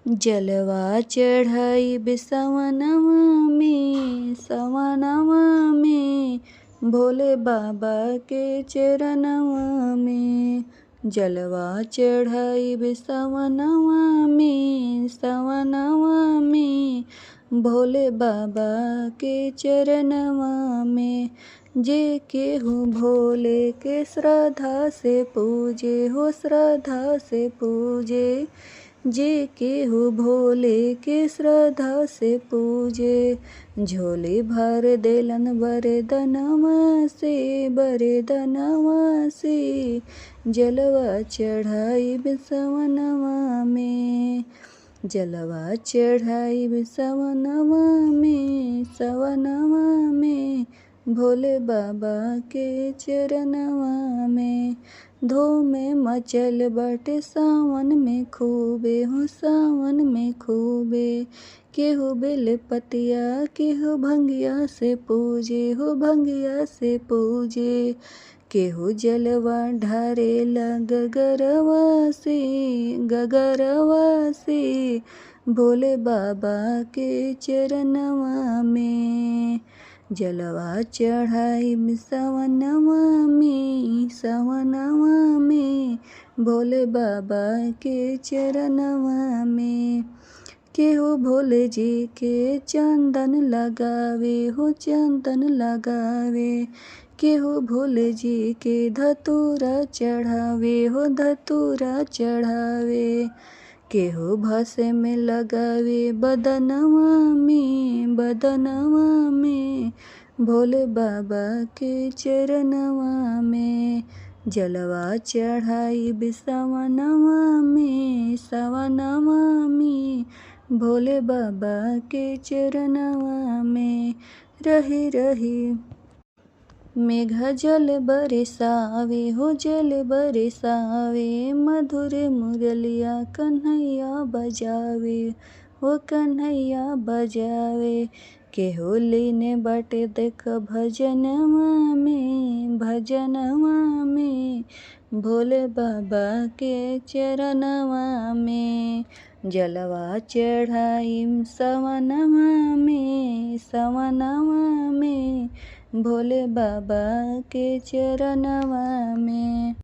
जलवा चढ़ाई सवनवा में सवनवा में भोले बाबा के चरणवा में। जलवा चढ़ाई सवनवा में सवनवा में भोले बाबा के चरणवा में। जे केहू भोले के श्रद्धा से पूजे हो श्रद्धा से पूजे। जे केहू भोले के श्रद्धा से पूजे। झोली भर देलन वरदनवा से जलवा चढ़ाई सवनवा में। जलवा चढ़ाई सवनवा में भोले बाबा के चरणवा में। धूम मचल बाटे सावन में खूबे हो सावन में खूबे। केहू बेल पतिया केहू भंगिया से पूजे हो भंगिया से पूजे। केहू जलवा ढारेला गगरवा से भोले बाबा के चरणवा में। जलवा चढ़ाई सवनवा में भोले बाबा के चरणवा में। केहू भोले जी के चंदन लगावे हो चंदन लगावे। केहू भोले जी के धतूरा चढ़ावे हो धतूरा चढ़ावे। केहू भसे में लगावे बदनवा में भोले बाबा के चरणवा में। जलवा चढ़ाई सवनवा में भोले बाबा के चरणवा में। रही रही मेघ जल बरसावे हो जल बरसावे। मधुर मुरलिया कन्हैया बजावे हो कन्हैया बजावे। केहू लीने बाटे देख भजनवा में भोले बाबा के चरणवा में। जलवा चढ़ाई सवनवा में भोले बाबा के चरणवा में।